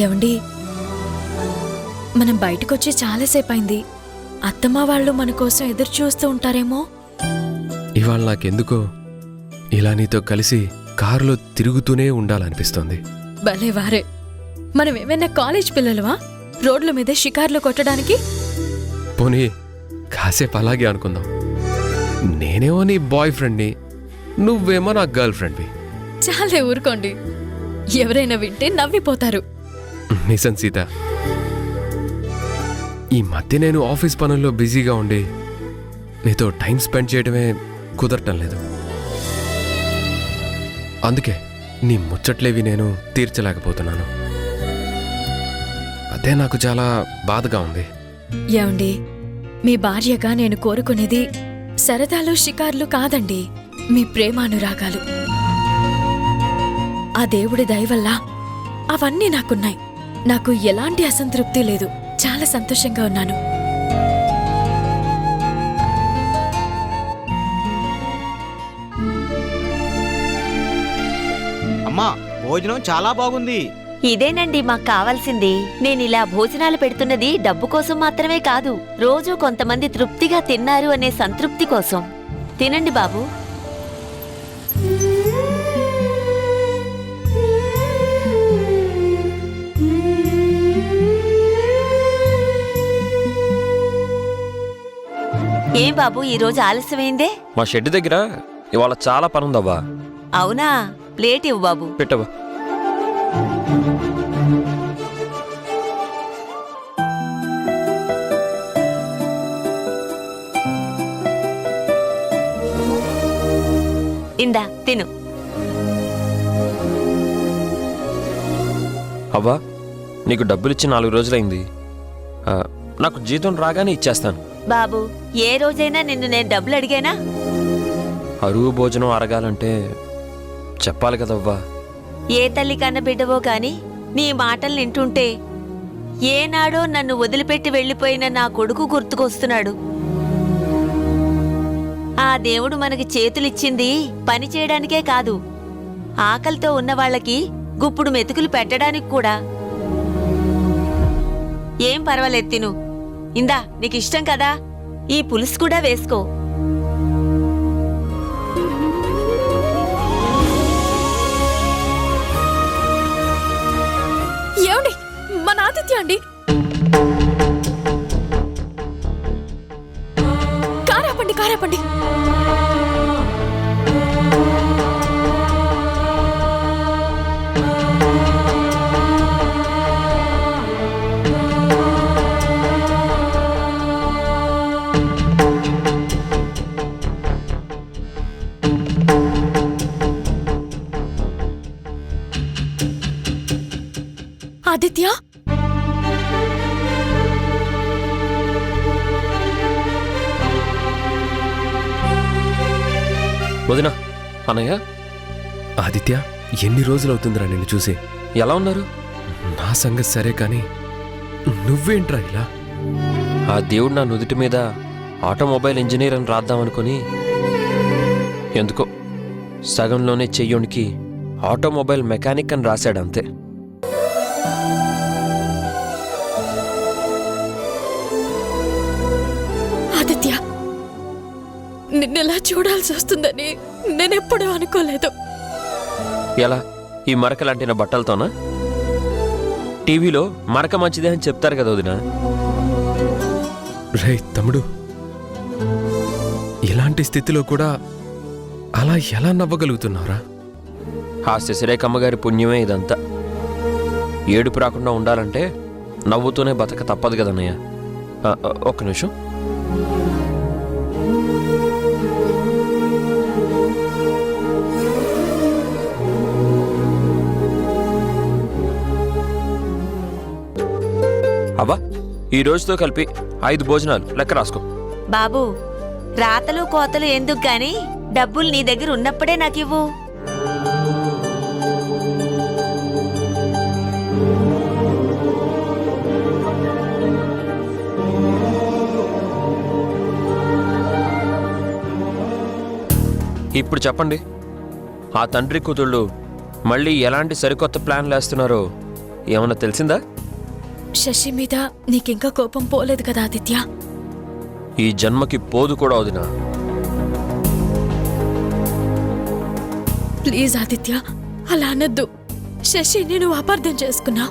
ఏమండి, మనం బయటకొచ్చి చాలాసేపు అయింది. అత్తమ్మ వాళ్ళు మన కోసం ఎదురు చూస్తూ ఉంటారేమో. ఇవాళ నాకెందుకో ఇలా నీతో కలిసి కారులో తిరుగుతూనే ఉండాలనిపిస్తోంది. భలే వారే, మనం ఏమైనా కాలేజ్ పిల్లలవా రోడ్ల మీద షికార్లు కొట్టడానికి? పోనీ కాసేపు అలాగే అనుకుందాం. నేనేమో నీ బాయ్ ఫ్రెండ్ని, నువ్వేమో నా గర్ల్ ఫ్రెండ్వి. చాలే ఊరుకోండి, ఎవరైనా వింటే నవ్విపోతారు. నిజం సీత, ఈ మధ్య నేను ఆఫీస్ పనుల్లో బిజీగా ఉండి నీతో టైం స్పెండ్ చేయడమే కుదరటం లేదు. అందుకే నీ ముచ్చట్లేవి నేను తీర్చలేకపోతున్నాను. అదే నాకు చాలా బాధగా ఉంది. ఏమండి, మీ భార్యగా నేను కోరుకునేది సరదాలు షికార్లు కాదండి, మీ ప్రేమానురాగాలు. ఆ దేవుడి దయవల్ల అవన్నీ నాకున్నాయి. నాకు ఎలాంటి అసంతృప్తి లేదు. చాలా సంతోషంగా ఉన్నాను. అమ్మా, భోజనం చాలా బాగుంది. ఇదేనండి మాకు కావాల్సింది. నేనిలా భోజనాలు పెడుతున్నది డబ్బు కోసం మాత్రమే కాదు, రోజూ కొంతమంది తృప్తిగా తిన్నారు అనే సంతృప్తి కోసం. తినండి బాబు. ఏం బాబు, ఈరోజు ఆలస్యమైందే? మా షెడ్ దగ్గర ఇవాళ చాలా పనుందవ్వా. అవునా? ప్లేట్ ఇవ్వు బాబు. పెట్టవా. ఇందా తిను. అవ్వా, నీకు డబ్బులిచ్చి 4 రోజులైంది. నాకు జీతం రాగానే ఇచ్చేస్తాను. బాబు, ఏ రోజైనా నిన్ను నేను డబ్బులు అడిగానా? అరువు భోజనం అరగాలంటే చెప్పాలి కదవ్వా. ఏ తల్లి కన్న బిడ్డవో గాని నీ మాటలు వింటుంటే ఏనాడో నన్ను వదిలిపెట్టి వెళ్లిపోయిన నా కొడుకు గుర్తుకొస్తున్నాడు. ఆ దేవుడు మనకి చేతులిచ్చింది పని చేయడానికే కాదు, ఆకలితో ఉన్న వాళ్ళకి గుప్పుడు మెతుకులు పెట్టడానికి కూడా. ఏం పర్వాలేదు, తిను. ఇందా, నీకిష్టం కదా, ఈ పులుసు కూడా వేసుకో. ఏమండి, మన ఆదిత్య అండి. కారాపండి కారాపండి. ఆదిత్య, వదినా, అన్నయ్య. ఆదిత్య, ఎన్ని రోజులవుతుందిరా నిన్ను చూసి? ఎలా ఉన్నారు? నా సంగతి సరే కానీ నువ్వేంట్రా ఇలా? ఆ దేవుడు నా నుదుటి మీద ఆటోమొబైల్ ఇంజనీర్ అని రాద్దామనుకుని ఎందుకో సగంలోనే చెయ్యోనికి ఆటోమొబైల్ మెకానిక్ అని రాశాడంతే. ఆదిత్య, నిన్నెలా చూడాల్సి వస్తుందని నేనెప్పుడూ అనుకోలేదు. ఎలా? ఈ మరకలాంటిన బట్టలతోనా? టీవీలో మరక మంచిదే అని చెప్తారు కదా వదినా. రే తమ్ముడు, ఇలాంటి స్థితిలో కూడా అలా ఎలా నవ్వగలుగుతున్నావురా? ఆ శశిరేఖమ్మగారి పుణ్యమే ఇదంతా. ఏడుపు రాకుండా ఉండాలంటే నవ్వుతూనే బతక తప్పదు కదన్నయ్య. ఒక్క నిమిషం. అవ్వా, ఈ రోజుతో కలిపి 5 భోజనాలు లెక్క రాసుకో. బాబు, రాతలు కోతలు ఎందుకు గాని డబ్బులు నీ దగ్గర ఉన్నప్పుడే నాకివ్వు. ఇప్పుడు చెప్పండి, ఆ తండ్రి కూతుళ్ళు మళ్ళీ ఎలాంటి సరికొత్త ప్లాన్లు వేస్తున్నారో ఏమన్నా తెలిసిందా? శశి మీద నీకింకా కోపం పోలేదు కదా ఆదిత్య? ఈ జన్మకి పోదు కూడా వదినా. ప్లీజ్ ఆదిత్య, అలా అనొద్దు. శశిని నువ్వు అపార్థం చేసుకున్నా.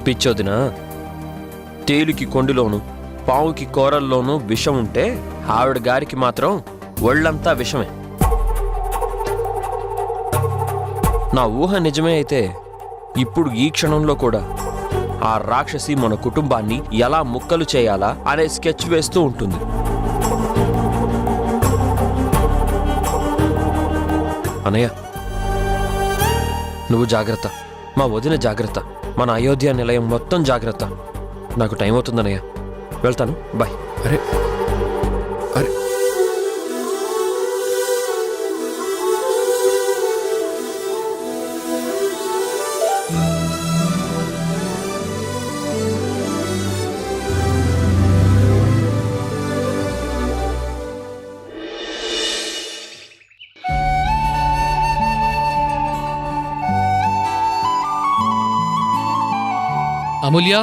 పిచ్చొదినా, తేలికి కొండిలోను పావుకి కూరల్లోనూ విషం ఉంటే ఆవిడ గారికి మాత్రం ఒళ్ళంతా విషమే. నా ఊహ నిజమే అయితే ఇప్పుడు ఈ క్షణంలో కూడా ఆ రాక్షసి మన కుటుంబాన్ని ఎలా ముక్కలు చేయాలా అనే స్కెచ్ వేస్తూ ఉంటుంది. అనయ్య, నువ్వు జాగ్రత్త, మా వదిన జాగ్రత్త, మన అయోధ్య నిలయం మొత్తం జాగ్రత్త. నాకు టైం అవుతుందన్నయ్య, వెళ్తాను. బాయ్. అరే అరే అమూల్య,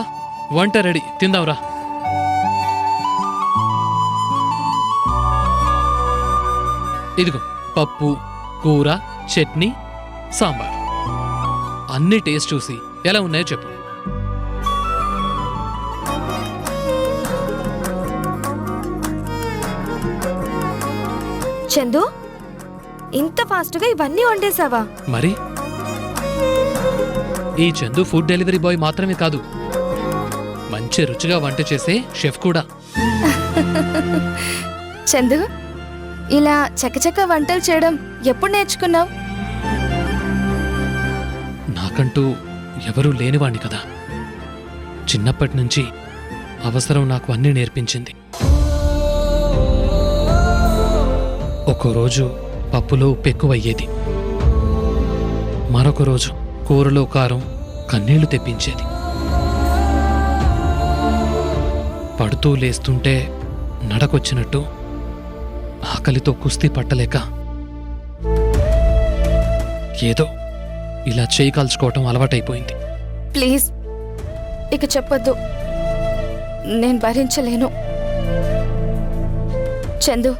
వంట రెడీ, తిందాంరా. ఇదిగో పప్పు, కూర, చట్నీ, సాంబార్. అన్ని టేస్ట్ చూసి ఎలా ఉన్నాయో చెప్పు. చందు, ఇంత ఫాస్ట్గా ఇవన్నీ వండేశావా? మరి ఈ చందు ఫుడ్ డెలివరీ బాయ్ మాత్రమే కాదు, మంచి రుచిగా వంట చేసే షెఫ్ కూడా. చందు, ఇలా చకచక వంటలు చేయడం ఎప్పుడు నేర్చుకున్నావు? నాకంటూ ఎవరూ లేనివాణ్ణి కదా. చిన్నప్పటి నుంచి అవసరం నాకు అన్నీ నేర్పించింది. ఒక్కో రోజు పప్పులో ఉప్పు ఎక్కువయ్యేది, మరొక రోజు కూరలో కారం కన్నీళ్లు తెప్పించేది. పడుతూ లేస్తుంటే నడకొచ్చినట్టు, ఆకలితో కుస్తీ పట్టలేక ఏదో ఇలా చేయి కాల్చుకోవటం అలవాటైపోయింది. ప్లీజ్ ఇక చెప్పొద్దు, నేను భరించలేను. చందు,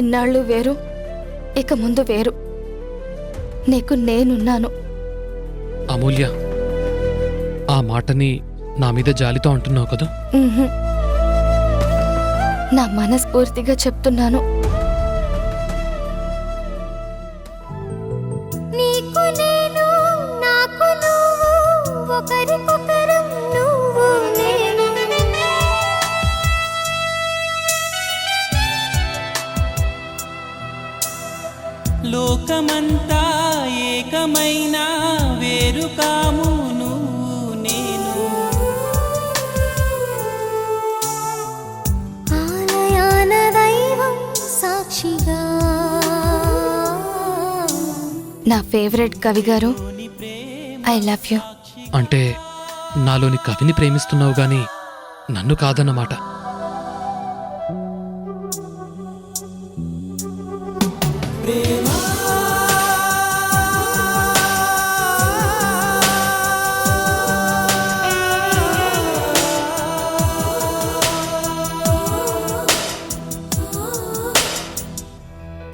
ఇన్నాళ్ళు వేరు, ఇక ముందు వేరు. నీకు నేనున్నాను. అమూల్య, ఆ మాటని నా మీద జాలితో అంటున్నావు కదా? ఉహుం. నా మనస్ఫూర్తిగా చెప్తున్నాను. నీకు నేను, నాకు నువ్వు, ఒకరికొకరం నువ్వు నేను. లోకమంతా ఏకమైన వేరు కాము నువ్వు నేను. ఆలయాన దైవం సాక్షిగా. నా ఫేవరెట్ కవి గారు, ఐ లవ్ యూ. అంటే నాలోని కవిని ప్రేమిస్తున్నావు గాని నన్ను కాదన్నమాట.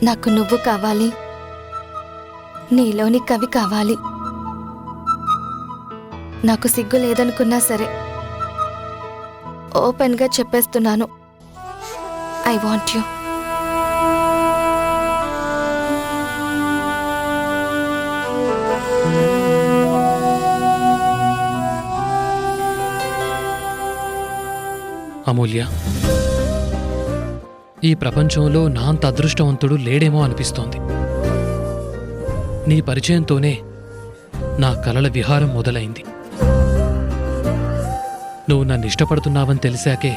నాకు నువ్వు కావాలి, నీలోని కవి కావాలి. నాకు సిగ్గు లేదనుకున్నా సరే ఓపెన్గా చెప్పేస్తున్నాను, ఐ వాంట్ యూ. అమూల్య, ఈ ప్రపంచంలో నా అంత అదృష్టవంతుడు లేడేమో అనిపిస్తోంది. నీ పరిచయంతోనే నా కలల విహారం మొదలైంది. నువ్వు నన్ను ఇష్టపడుతున్నావని తెలిసాకే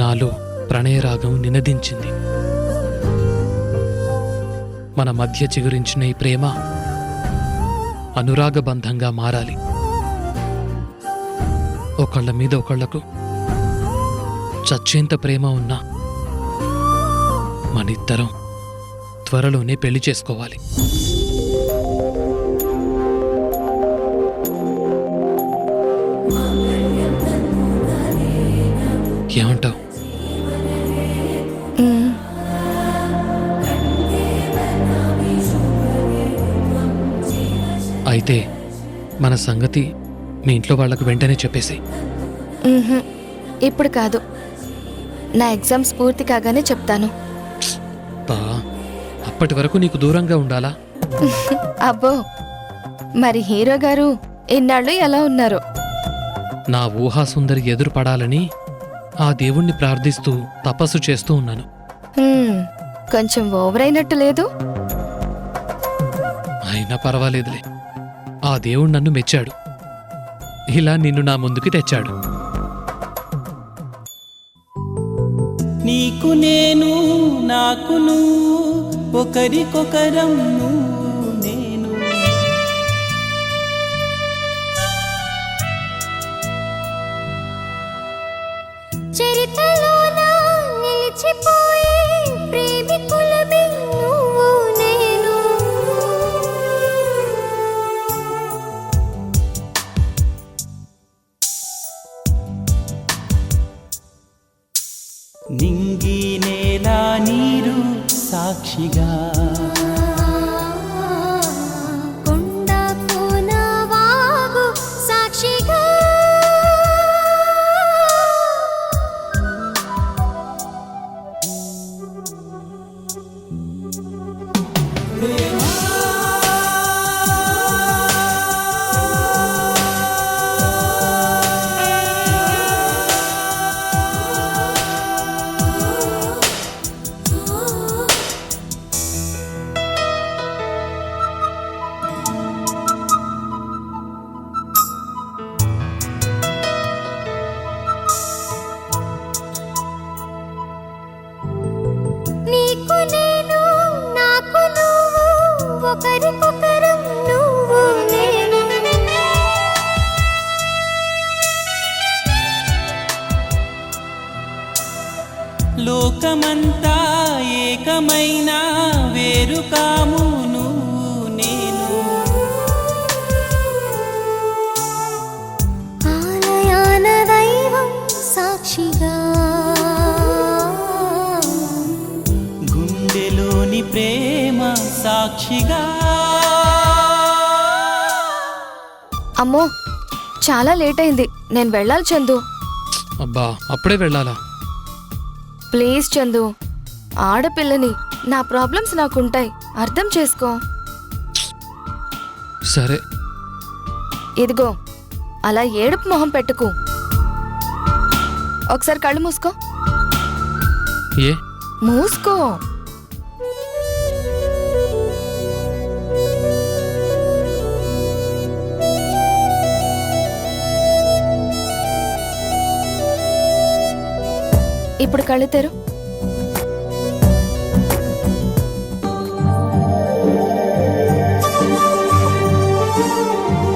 నాలో ప్రణయరాగం నినదించింది. మన మధ్య చిగురించిన ఈ ప్రేమ అనురాగబంధంగా మారాలి. ఒకళ్ళ మీద ఒకళ్లకు చచ్చేంత ప్రేమ ఉన్నా మనిద్దరం త్వరలోనే పెళ్లి చేసుకోవాలి. ఏమంటావు? మ్మ్. అయితే మన సంగతి మీ ఇంట్లో వాళ్ళకు వెంటనే చెప్పేసి. మ్మ్హ్మ్. ఇప్పుడు కాదు, నా ఎగ్జామ్స్ పూర్తి కాగానే చెప్తాను. బా, అప్పటి వరకు నీకు దూరంగా ఉండాలా? అబ్బో, మరి హీరో గారు ఇన్నాళ్ళు ఎలా ఉన్నారు? నా ఊహాసుందరి ఎదురు పడాలని ఆ దేవుణ్ణి ప్రార్థిస్తూ తపస్సు చేస్తూ ఉన్నాను. కొంచెం ఓవర్ అయినట్టు లేదు? అయినా పర్వాలేదులే, ఆ దేవుడు నన్ను మెచ్చాడు, ఇలా నిన్ను నా ముందుకి తెచ్చాడు. నీకు నేను నాకు నువ్వు ఒకరికొకరం నువ్వు నేను. చరిత్రలోన నిలిచిపోయే ప్రేమికులమే నువ్వు నేను. నింగి నేల నీరు సాక్షిగా, కొండ కోన వాగు సాక్షిగా, నీకు నేను నాకు నువ్వు ఒకరికొకరం నువ్వు నేను. లోకమంతా ఏకమైన వేరు కాము నువ్వు నేను. ఆలయాన దైవం సాక్షిగా, గుండెలోని ప్రేమ సాక్షిగా. అమ్మో, చాలా లేట్ అయింది, నేను వెళ్ళాలి చందు. అబ్బా, అప్పుడే వెళ్ళాలా? ప్లీజ్ చందు, ఆడపిల్లని, నా ప్రాబ్లమ్స్ నాకుంటాయి, అర్థం చేసుకో. సరే. ఇదిగో, అలా ఏడుపు మొహం పెట్టుకు. ఒకసారి కళ్ళు మూసుకో. ఏ? మూసుకో. ఇప్పుడు కళ్ళు తెరు.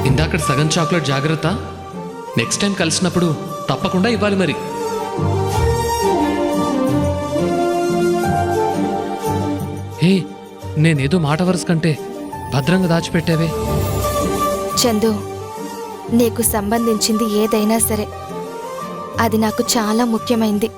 ఇందాక సగం చాక్లెట్ జాగ్రత్త, నెక్స్ట్ టైం కలిసినప్పుడు తప్పకుండా ఇవ్వాలి మరి. హే, నేనేదో మాట వరుస కంటే భద్రంగా దాచిపెట్టావే. చందు, నీకు సంబంధించింది ఏదైనా సరే అది నాకు చాలా ముఖ్యమైంది.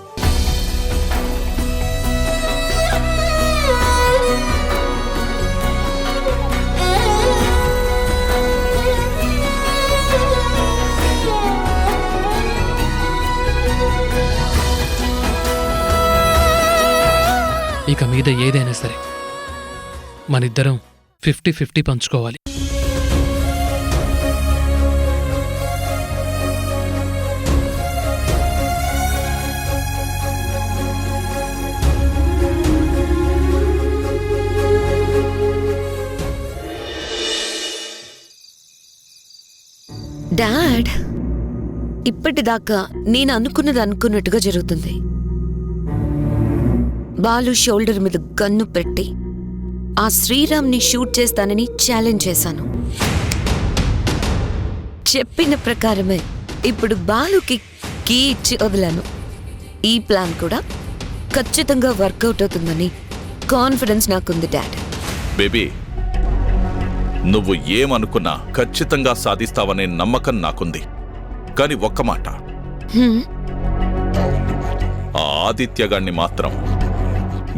ఇక మీద ఏదైనా సరే మనిద్దరం 50-50 పంచుకోవాలి. డాడ్, ఇప్పటిదాకా నేను అనుకున్నది అనుకున్నట్టుగా జరుగుతుంది. బాలు షోల్డర్ మీద గన్ను పెట్టి ఆ శ్రీరామ్ని షూట్ చేస్తానని ఛాలెంజ్ చేశాను. చెప్పిన ప్రకారమే ఇప్పుడు బాలుకి కీ ఇచ్చి వదిలాను. ఈ ప్లాన్ కూడా ఖచ్చితంగా వర్కౌట్ అవుతుందని కాన్ఫిడెన్స్ నాకుంది డాడ్. బేబీ, నువ్వు ఏమనుకున్నా ఖచ్చితంగా సాధిస్తావనే నమ్మకం నాకుంది. కానీ ఒక్క మాట, ఆ ఆదిత్యగాన్ని మాత్రం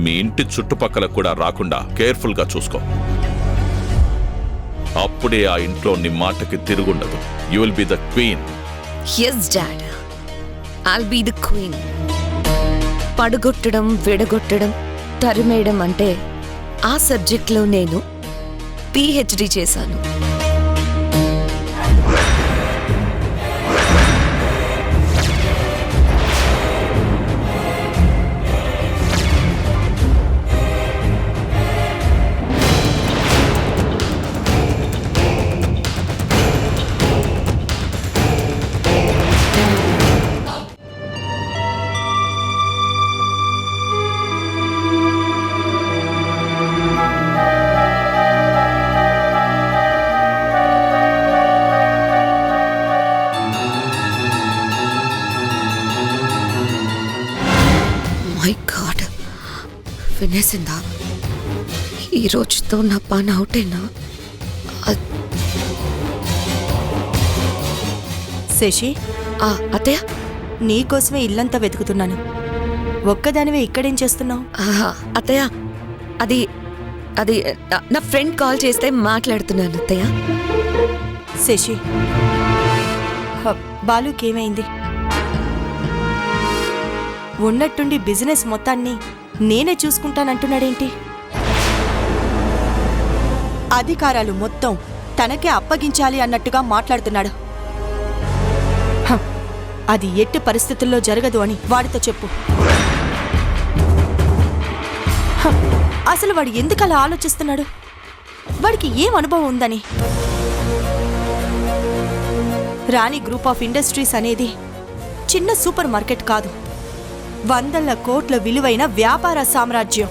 మీ ఇంటి చుట్టుపక్కల కూడా రాకుండా కేర్ఫుల్గా చూసుకో. అప్పుడే ఆ ఇంట్లో నీ మాటకి తిరుగుండదు. You will be the queen. Yes dad, I'll be the queen. పడగొట్టడం, విడగొట్టడం, తరిమేయడం అంటే ఆ సబ్జెక్ట్లో నేను PhD చేశాను. మై గాడ్, వినేసిందా? ఈ రోజుతో నా పని అవుటేనా? శశి, అత్తయ్య, నీకోసమే ఇల్లంతా వెతుకుతున్నాను. ఒక్కదానివే ఇక్కడేం చేస్తున్నావు? అత్తయ్య, అది అది నా ఫ్రెండ్ కాల్ చేస్తే మాట్లాడుతున్నాను అత్తయ్య. శశి, బాలుకేమైంది? ఉన్నట్టుండి బిజినెస్ మొత్తాన్ని నేనే చూసుకుంటానంటున్నాడేంటి? అధికారాలు మొత్తం తనకే అప్పగించాలి అన్నట్టుగా మాట్లాడుతున్నాడు. అది ఎట్టి పరిస్థితుల్లో జరగదు అని వాడితో చెప్పు. అసలు వాడు ఎందుకలా ఆలోచిస్తున్నాడు? వాడికి ఏం అనుభవం ఉందని? రాణి గ్రూప్ ఆఫ్ ఇండస్ట్రీస్ అనేది చిన్న సూపర్ మార్కెట్ కాదు, వందల కోట్ల విలువైన వ్యాపార సామ్రాజ్యం.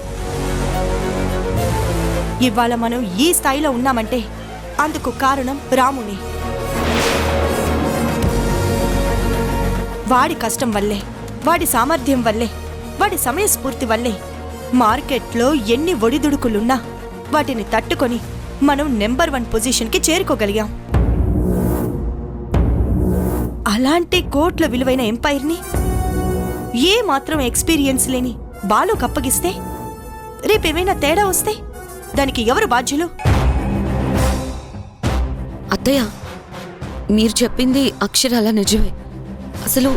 ఇవాళ మనం ఈ స్థాయిలో ఉన్నామంటే అందుకు కారణం రాముని. వాడి కష్టం వల్లే, వాడి సామర్థ్యం వల్లే, వాడి సమయస్ఫూర్తి వల్లే మార్కెట్లో ఎన్ని ఒడిదుడుకులున్నా వాటిని తట్టుకొని మనం నెంబర్ 1 పొజిషన్కి చేరుకోగలిగాం. అలాంటి కోట్ల విలువైన ఎంపైర్ని ఏ మాత్రం ఎక్స్పీరియన్స్ లేని బాలుకు అప్పగిస్తే రేపేమైనా తేడా వస్తే దానికి ఎవరు బాధ్యులు? అత్తయ్య, మీరు చెప్పింది అక్షరాల నిజమే. అసలు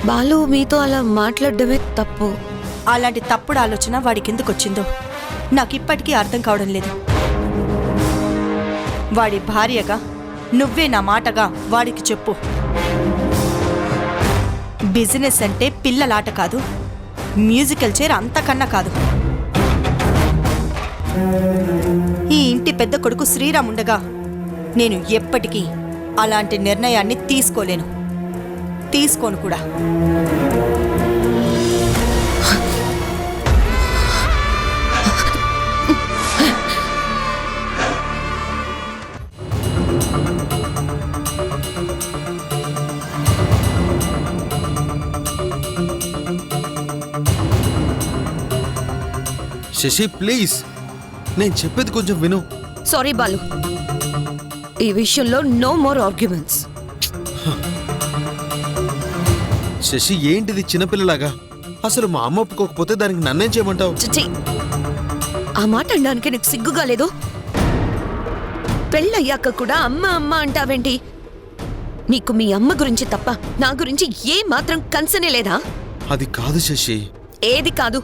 బాలు మీతో అలా మాట్లాడడమే తప్పు. అలాంటి తప్పుడు ఆలోచన వాడికెందుకొచ్చిందో నాకిప్పటికీ అర్థం కావడం లేదు. వాడి భార్యగా నువ్వే నా మాటగా వాడికి చెప్పు. బిజినెస్ అంటే పిల్లలాట కాదు, మ్యూజికల్ చైర్ అంతకన్నా కాదు. ఈ ఇంటి పెద్ద కొడుకు శ్రీరామ్ ఉండగా నేను ఎప్పటికీ అలాంటి నిర్ణయాన్ని తీసుకోలేను, తీసుకోను కూడా. శశి, ప్లీజ్, నేను చెప్పేది కొంచెం విను. సారీ బాలు, ఈ విషయంలో నో మోర్ ఆర్గ్యుమెంట్స్. శశి, ఏంటిది చిన్నపిల్లలాగా? అసలు మా అమ్మ ఒప్పుకోకపోతే దానికి నన్నేం చేయమంటావు? చిచి, ఆ మాట అనడానికి నీకు సిగ్గుగా లేదు? పెళ్ళయ్యాక కూడా అమ్మ అమ్మ అంటావేంటి? నీకు మీ అమ్మ గురించి తప్ప నా గురించి ఏ మాత్రం కన్సర్నే లేదా? అది కాదు శశి. ఏది కాదు?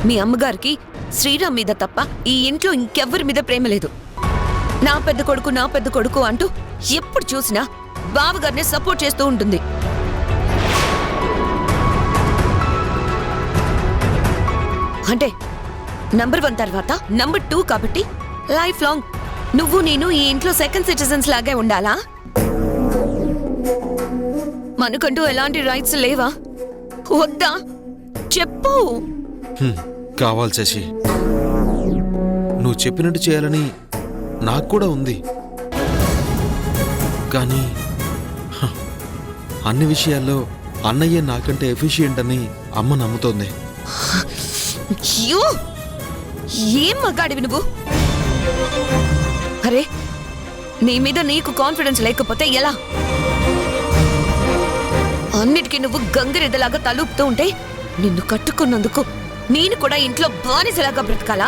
మీ అమ్మగారికి శ్రీరామ్ మీద తప్ప ఈ ఇంట్లో ఇంకెవ్వరి మీద ప్రేమ లేదు. నా పెద్ద కొడుకు అంటూ ఎప్పుడు చూసినా బావగారిని సపోర్ట్ చేస్తూ ఉంటుంది. అంటే నంబర్ 1 తర్వాత నంబర్ 2 కాబట్టి లైఫ్ లాంగ్ నువ్వు నేను ఈ ఇంట్లో సెకండ్ సిటిజన్స్ లాగే ఉండాలా? మనకంటూ ఎలాంటి రైట్స్ లేవా? వద్దా? చెప్పు. కావాలి శశి, నువ్వు చెప్పినట్టు చేయాలని నాకు కూడా ఉంది. కానీ అన్ని విషయాల్లో అన్నయ్య నాకంటే ఎఫిషియెంట్ అని అమ్మ నమ్ముతోంది. అయ్యో! ఏం మగాడివి నువ్వు? అరే, నీ మీద నీకు కాన్ఫిడెన్స్ లేకపోతే ఎలా? అన్నిటికీ నువ్వు గంగిరెద్దలాగా తలూపుతూ ఉంటే నిన్ను కట్టుకున్నందుకు నేను కూడా ఇంట్లో బానిసలాగా బ్రతకాలా?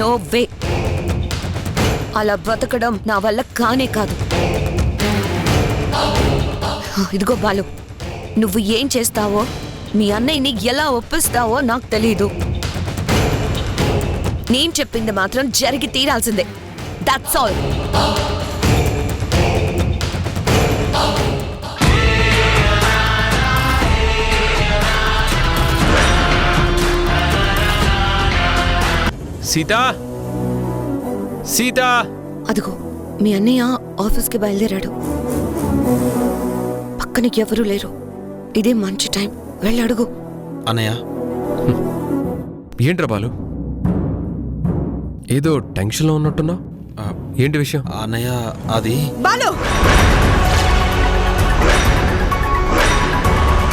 No way. అలా బ్రతకడం నా వల్ల కానే కాదు. ఇదిగో బాలు, నువ్వు ఏం చేస్తావో, మీ అన్నయ్యని ఎలా ఒప్పిస్తావో నాకు తెలీదు. నేను చెప్పింది మాత్రం జరిగి తీరాల్సిందే. That's all. సీతా, సీతా. అదిగో మీ అన్నయ్య ఆఫీస్కి బయలుదేరాడు. పక్కన ఎవరూ లేరు. ఇదే మంచి టైం, వెళ్ళడుగు. అన్నయ్య, ఏంట్రా బాలు, ఏదో టెన్షన్లో ఉన్నట్టున్నావు? ఏంటి విషయం? అన్నయ్య అది బాలు